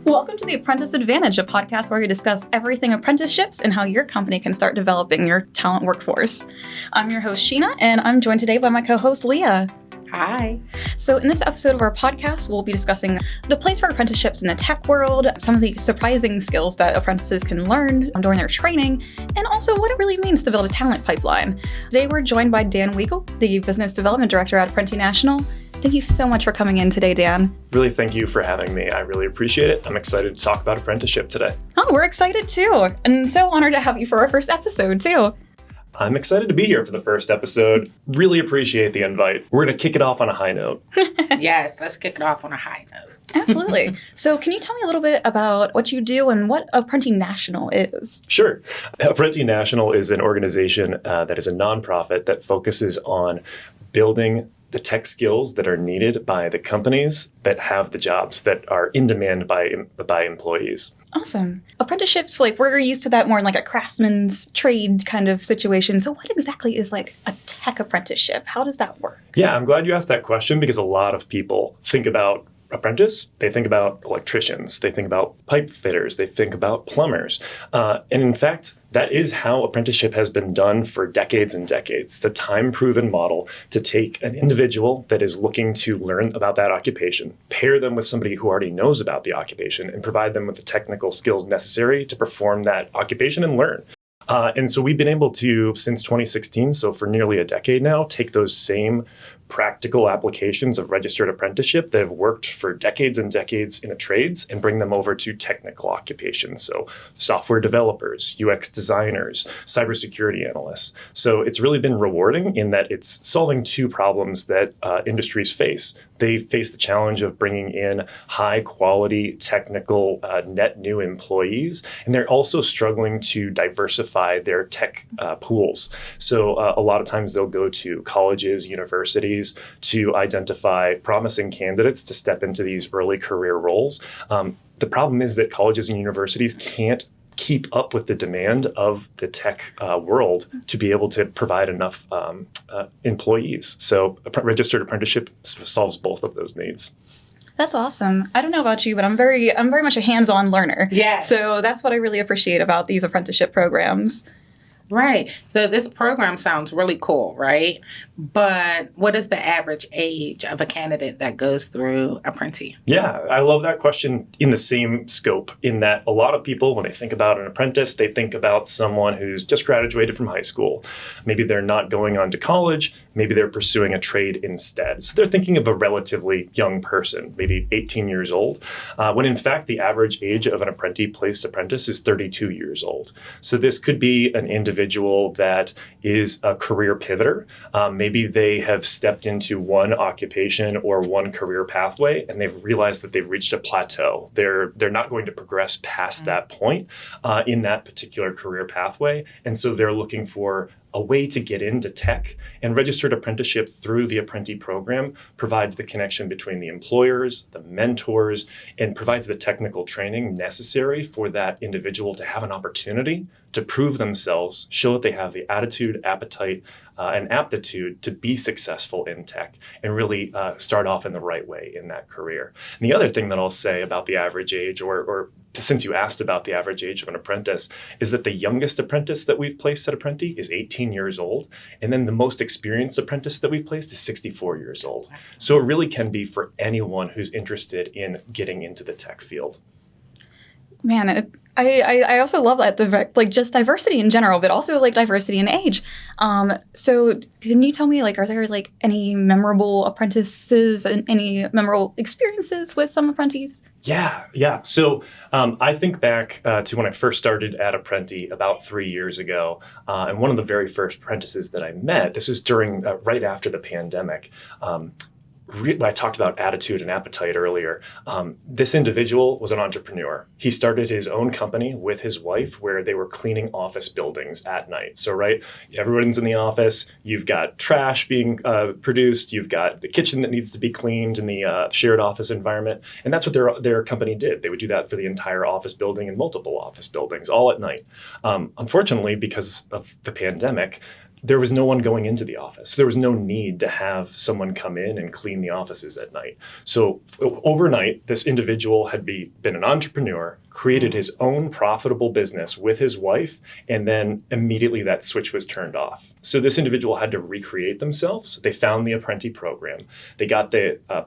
Welcome to the Apprentice Advantage, a podcast where we discuss everything apprenticeships and how your company can start developing your talent workforce. I'm your host, Sheena, and I'm joined today by my co-host, Lelia. Hi. So in this episode of our podcast, we'll be discussing the place for apprenticeships in the tech world, some of the surprising skills that apprentices can learn during their training, and also what it really means to build a talent pipeline. Today, we're joined by Dan Weagle, the Business Development Director at Apprenti National. Thank you so much for coming in today, Dan. Really, thank you for having me. I really appreciate it. I'm excited to talk about apprenticeship today. Oh, we're excited too. And so honored to have you for our first episode too. I'm excited to be here for the first episode. Really appreciate the invite. We're going to kick it off on a high note. Yes, let's kick it off on a high note. Absolutely. So can you tell me a little bit about what you do and what Apprenti National is? Sure. Apprenti National is an organization that is a nonprofit that focuses on building the tech skills that are needed by the companies that have the jobs that are in demand by employees. Awesome. Apprenticeships, we're used to that more in a craftsman's trade kind of situation. So what exactly is a tech apprenticeship? How does that work? Yeah, I'm glad you asked that question because a lot of people think about apprentice, they think about electricians, they think about pipe fitters, they think about plumbers. And in fact, that is how apprenticeship has been done for decades and decades. It's a time-proven model to take an individual that is looking to learn about that occupation, pair them with somebody who already knows about the occupation, and provide them with the technical skills necessary to perform that occupation and learn. And so we've been able to, since 2016, so for nearly a decade now, take those same practical applications of registered apprenticeship that have worked for decades and decades in the trades and bring them over to technical occupations. So software developers, UX designers, cybersecurity analysts. So it's really been rewarding in that it's solving two problems that industries face. They face the challenge of bringing in high quality technical net new employees, and they're also struggling to diversify their tech pools. So a lot of times they'll go to colleges, universities to identify promising candidates to step into these early career roles. The problem is that colleges and universities can't keep up with the demand of the tech world to be able to provide enough employees. So a registered apprenticeship solves both of those needs. That's awesome. I don't know about you, but I'm very much a hands-on learner. Yeah. So that's what I really appreciate about these apprenticeship programs. Right. So this program sounds really cool, right? But what is the average age of a candidate that goes through Apprenti? Yeah, I love that question in the same scope, in that a lot of people, when they think about an apprentice, they think about someone who's just graduated from high school. Maybe they're not going on to college. Maybe they're pursuing a trade instead. So they're thinking of a relatively young person, maybe 18 years old, when in fact the average age of an Apprenti placed apprentice is 32 years old. So this could be an individual that is a career pivoter. Maybe they have stepped into one occupation or one career pathway, and they've realized that they've reached a plateau. They're not going to progress past that point in that particular career pathway, and so they're looking for a way to get into tech. And registered apprenticeship through the Apprenti program provides the connection between the employers, the mentors, and provides the technical training necessary for that individual to have an opportunity to prove themselves, show that they have the attitude, appetite, and aptitude to be successful in tech and really start off in the right way in that career. And the other thing that I'll say about the average age, or since you asked about the average age of an apprentice, is that the youngest apprentice that we've placed at Apprenti is 18 years old. And then the most experienced apprentice that we've placed is 64 years old. So it really can be for anyone who's interested in getting into the tech field. Man, I also love that, just diversity in general, but also diversity in age. So can you tell me, are there any memorable apprentices and any memorable experiences with some apprentices? Yeah. So I think back to when I first started at Apprenti about 3 years ago, and one of the very first apprentices that I met, this is during right after the pandemic. I talked about attitude and appetite earlier. This individual was an entrepreneur. He started his own company with his wife where they were cleaning office buildings at night. So, right, everyone's in the office. You've got trash being produced. You've got the kitchen that needs to be cleaned in the shared office environment. And that's what their company did. They would do that for the entire office building and multiple office buildings all at night. Unfortunately, because of the pandemic, there was no one going into the office. There was no need to have someone come in and clean the offices at night. So overnight, this individual had been an entrepreneur, created his own profitable business with his wife, and then immediately that switch was turned off. So this individual had to recreate themselves. They found the Apprenti program. They got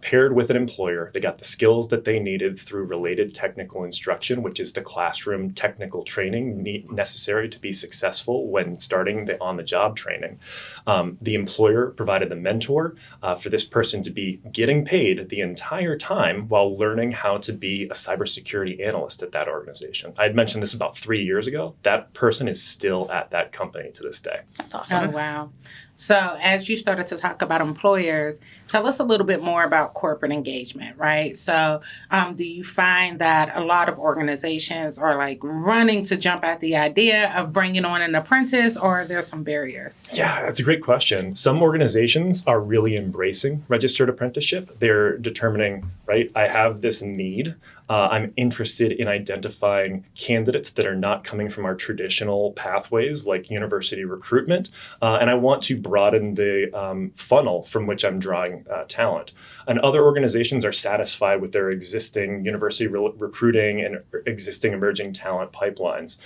paired with an employer. They got the skills that they needed through related technical instruction, which is the classroom technical training necessary to be successful when starting the on-the-job training. The employer provided the mentor for this person to be getting paid the entire time while learning how to be a cybersecurity analyst at that organization. I had mentioned this about 3 years ago. That person is still at that company to this day. That's awesome. Oh, wow. So as you started to talk about employers, tell us a little bit more about corporate engagement, right? So do you find that a lot of organizations are like running to jump at the idea of bringing on an apprentice, or are there some barriers? Yeah, that's a great question. Some organizations are really embracing registered apprenticeship. They're determining, right, I have this need. I'm interested in identifying candidates that are not coming from our traditional pathways like university recruitment, and I want to broaden the funnel from which I'm drawing talent. And other organizations are satisfied with their existing university recruiting and existing emerging talent pipelines.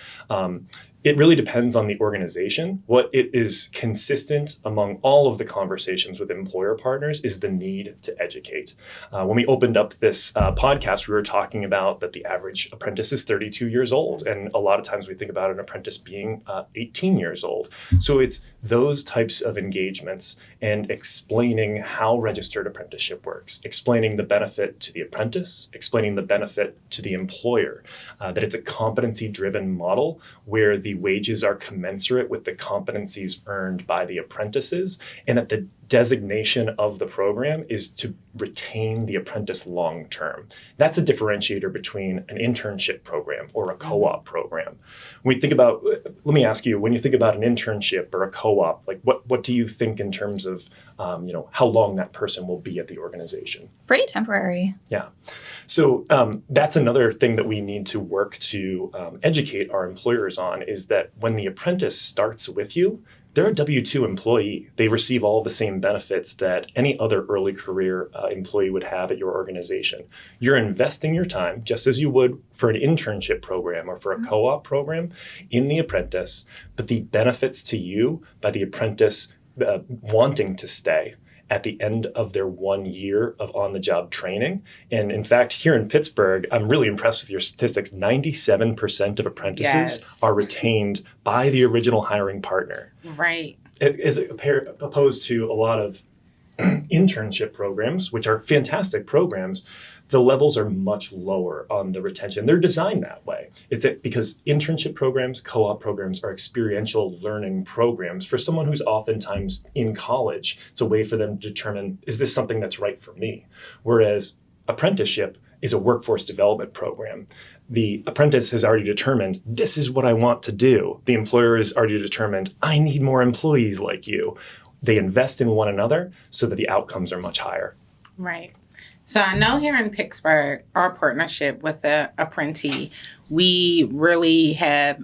It really depends on the organization. What it is consistent among all of the conversations with employer partners is the need to educate. When we opened up this podcast, we were talking about that the average apprentice is 32 years old. And a lot of times we think about an apprentice being 18 years old. So it's those types of engagements and explaining how registered apprenticeship works, explaining the benefit to the apprentice, explaining the benefit to the employer, that it's a competency-driven model where the wages are commensurate with the competencies earned by the apprentices, and that the designation of the program is to retain the apprentice long term. That's a differentiator between an internship program or a co-op program. When we think about, let me ask you, when you think about an internship or a co-op, like what do you think in terms of how long that person will be at the organization? Pretty temporary. Yeah. So that's another thing that we need to work to educate our employers on, is that when the apprentice starts with you, they're a W-2 employee. They receive all the same benefits that any other early career employee would have at your organization. You're investing your time, just as you would for an internship program or for a co-op program, in the apprentice, but the benefits to you by the apprentice wanting to stay at the end of their 1 year of on-the-job training. And in fact, here in Pittsburgh, I'm really impressed with your statistics. 97% of apprentices are retained by the original hiring partner. Right. As opposed to a lot of internship programs, which are fantastic programs, the levels are much lower on the retention. They're designed that way. It's because internship programs, co-op programs are experiential learning programs for someone who's oftentimes in college. It's a way for them to determine, is this something that's right for me? Whereas apprenticeship is a workforce development program. The apprentice has already determined, this is what I want to do. The employer has already determined, I need more employees like you. They invest in one another so that the outcomes are much higher. Right. So I know here in Pittsburgh, our partnership with the Apprenti, we really have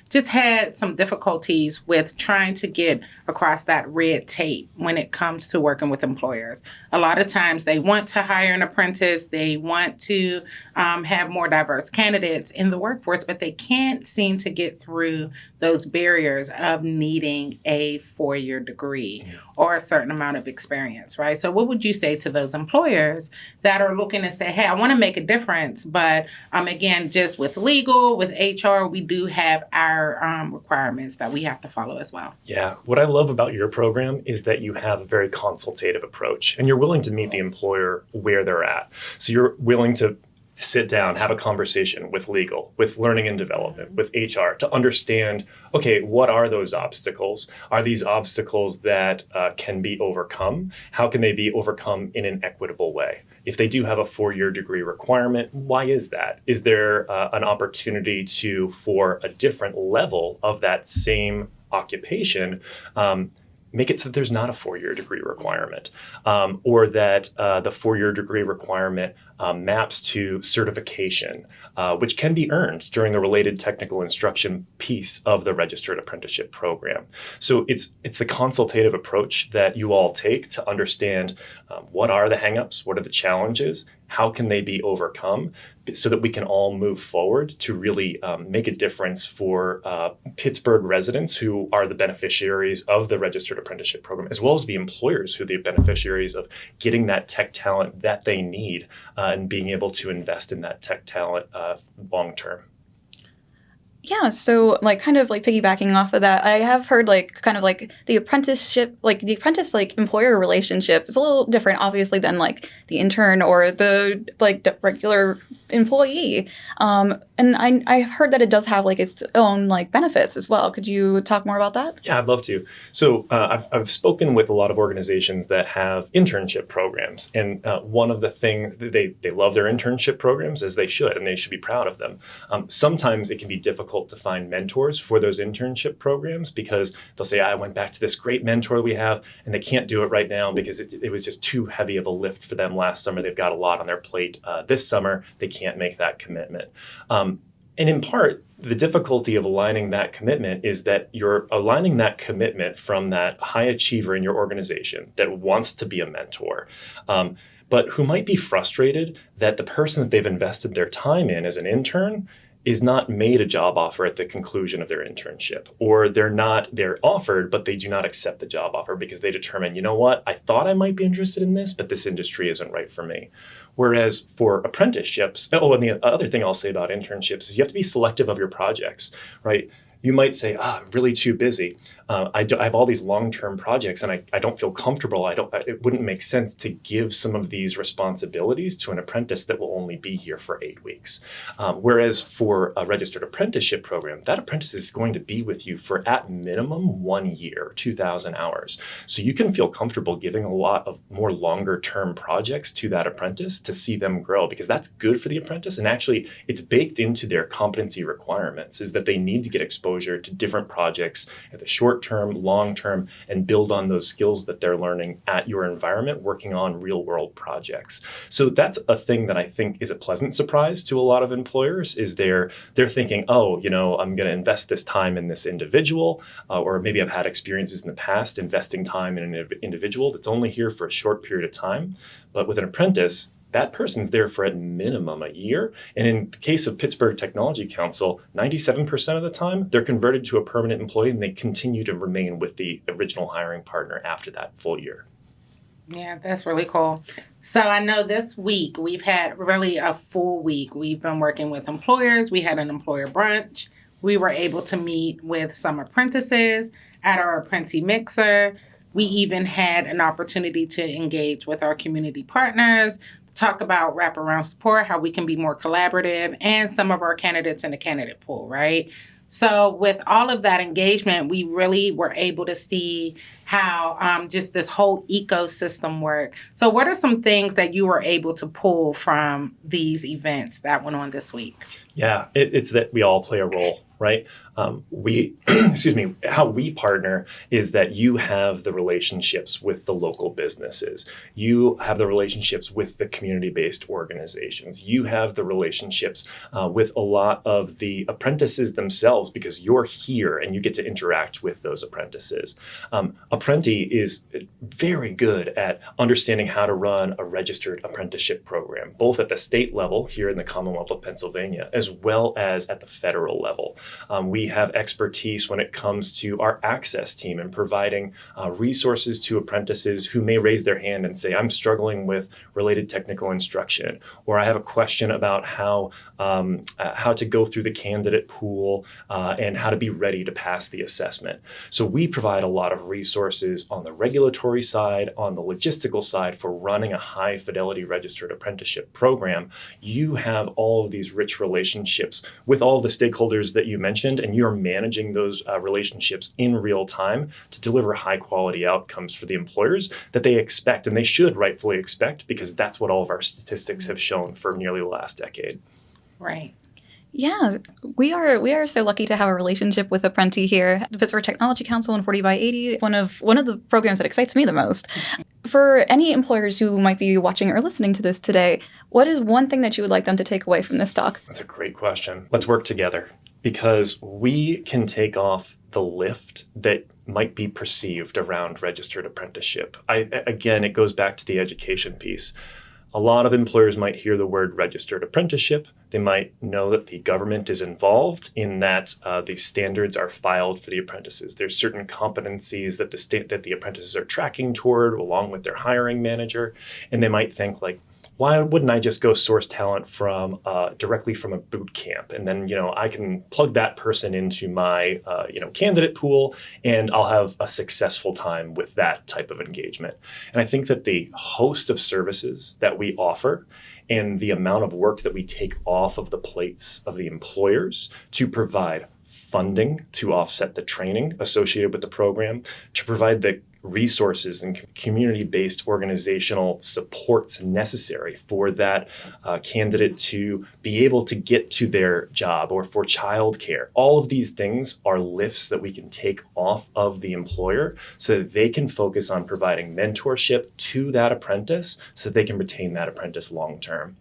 just had some difficulties with trying to get across that red tape when it comes to working with employers. A lot of times they want to hire an apprentice, they want to have more diverse candidates in the workforce, but they can't seem to get through those barriers of needing a 4-year degree or a certain amount of experience, right? So what would you say to those employers that are looking to say, hey, I want to make a difference, but again, just with legal, with HR, we do have our requirements that we have to follow as well. Yeah. What I love about your program is that you have a very consultative approach, and you're willing to meet the employer where they're at. So you're willing to sit down, have a conversation with legal, with learning and development, with HR to understand, okay, what are those obstacles? Are these obstacles that can be overcome? How can they be overcome in an equitable way? If they do have a 4-year degree requirement, why is that? Is there an opportunity for a different level of that same occupation, make it so that there's not a 4-year degree requirement, or that the 4-year degree requirement maps to certification, which can be earned during the related technical instruction piece of the registered apprenticeship program. So it's the consultative approach that you all take to understand what are the hangups, what are the challenges, how can they be overcome, so that we can all move forward to really make a difference for Pittsburgh residents who are the beneficiaries of the registered apprenticeship program, as well as the employers who are the beneficiaries of getting that tech talent that they need and being able to invest in that tech talent long term. Yeah, so kind of piggybacking off of that, I have heard kind of the apprenticeship, the apprentice employer relationship is a little different, obviously, than the intern or the the regular employee. And I heard that it does have its own benefits as well. Could you talk more about that? Yeah, I'd love to. So I've spoken with a lot of organizations that have internship programs, and one of the things they love their internship programs, as they should, and they should be proud of them. Sometimes it can be difficult to find mentors for those internship programs because they'll say, I went back to this great mentor we have, and they can't do it right now because it was just too heavy of a lift for them last summer. They've got a lot on their plate this summer. They can't make that commitment. And in part, the difficulty of aligning that commitment is that you're aligning that commitment from that high achiever in your organization that wants to be a mentor, but who might be frustrated that the person that they've invested their time in as an intern is not made a job offer at the conclusion of their internship, or they're offered, but they do not accept the job offer because they determine, you know what, I thought I might be interested in this, but this industry isn't right for me. Whereas for apprenticeships, and the other thing I'll say about internships is you have to be selective of your projects, right? You might say, I'm really too busy. I have all these long-term projects and I don't feel comfortable. It wouldn't make sense to give some of these responsibilities to an apprentice that will only be here for 8 weeks. Whereas for a registered apprenticeship program, that apprentice is going to be with you for at minimum 1 year, 2,000 hours. So you can feel comfortable giving a lot of more longer-term projects to that apprentice to see them grow, because that's good for the apprentice. And actually, it's baked into their competency requirements, is that they need to get exposure to different projects at the short term, long term, and build on those skills that they're learning at your environment, working on real world projects. So that's a thing that I think is a pleasant surprise to a lot of employers, is they're thinking, oh, I'm going to invest this time in this individual, or maybe I've had experiences in the past investing time in an individual that's only here for a short period of time. But with an apprentice, that person's there for at minimum a year. And in the case of Pittsburgh Technology Council, 97% of the time, they're converted to a permanent employee and they continue to remain with the original hiring partner after that full year. Yeah, that's really cool. So I know this week we've had really a full week. We've been working with employers. We had an employer brunch. We were able to meet with some apprentices at our Apprenti mixer. We even had an opportunity to engage with our community partners, talk about wraparound support, how we can be more collaborative, and some of our candidates in the candidate pool, right? So with all of that engagement, we really were able to see how just this whole ecosystem worked. So what are some things that you were able to pull from these events that went on this week? Yeah, it's that we all play a role, right? How we partner is that you have the relationships with the local businesses. You have the relationships with the community-based organizations. You have the relationships with a lot of the apprentices themselves, because you're here and you get to interact with those apprentices. Apprenti is very good at understanding how to run a registered apprenticeship program, both at the state level here in the Commonwealth of Pennsylvania, as well as at the federal level. We have expertise when it comes to our access team and providing resources to apprentices who may raise their hand and say, I'm struggling with related technical instruction, or I have a question about how to go through the candidate pool and how to be ready to pass the assessment. So we provide a lot of resources on the regulatory side, on the logistical side for running a high fidelity registered apprenticeship program. You have all of these rich relationships with all of the stakeholders that you mentioned, and you're managing those relationships in real time to deliver high quality outcomes for the employers that they expect, and they should rightfully expect, because that's what all of our statistics have shown for nearly the last decade. Right. Yeah, we are so lucky to have a relationship with Apprenti here. The Pittsburgh Technology Council and 40 by 80, one of the programs that excites me the most. For any employers who might be watching or listening to this today, what is one thing that you would like them to take away from this talk? That's a great question. Let's work together, because we can take off the lift that might be perceived around registered apprenticeship. Again, it goes back to the education piece. A lot of employers might hear the word registered apprenticeship. They might know that the government is involved in that these standards are filed for the apprentices. There's certain competencies that the apprentices are tracking toward along with their hiring manager. And they might think like, why wouldn't I just go source talent from directly from a boot camp? And then, I can plug that person into my, candidate pool, and I'll have a successful time with that type of engagement. And I think that the host of services that we offer and the amount of work that we take off of the plates of the employers to provide funding to offset the training associated with the program, to provide the resources and community-based organizational supports necessary for that candidate to be able to get to their job, or for childcare. All of these things are lifts that we can take off of the employer so that they can focus on providing mentorship to that apprentice so that they can retain that apprentice long term.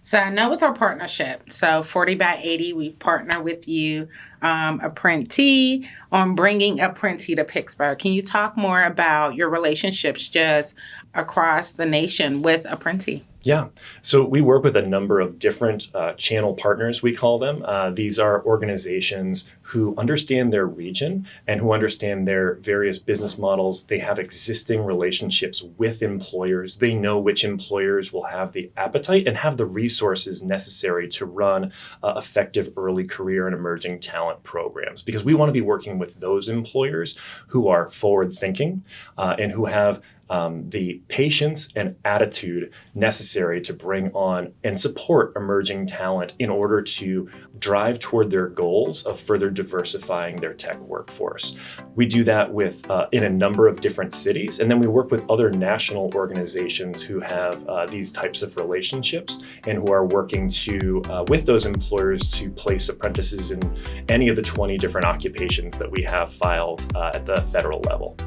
So I know with our partnership, so 40 by 80, we partner with you, Apprenti, on bringing Apprenti to Pittsburgh. Can you talk more about your relationships just across the nation with Apprenti? Yeah. So we work with a number of different channel partners, we call them. These are organizations who understand their region and who understand their various business models. They have existing relationships with employers. They know which employers will have the appetite and have the resources necessary to run effective early career and emerging talent programs, because we want to be working with those employers who are forward thinking and who have the patience and attitude necessary to bring on and support emerging talent in order to drive toward their goals of further diversifying their tech workforce. We do that with in a number of different cities, and then we work with other national organizations who have these types of relationships and who are working to with those employers to place apprentices in any of the 20 different occupations that we have filed at the federal level.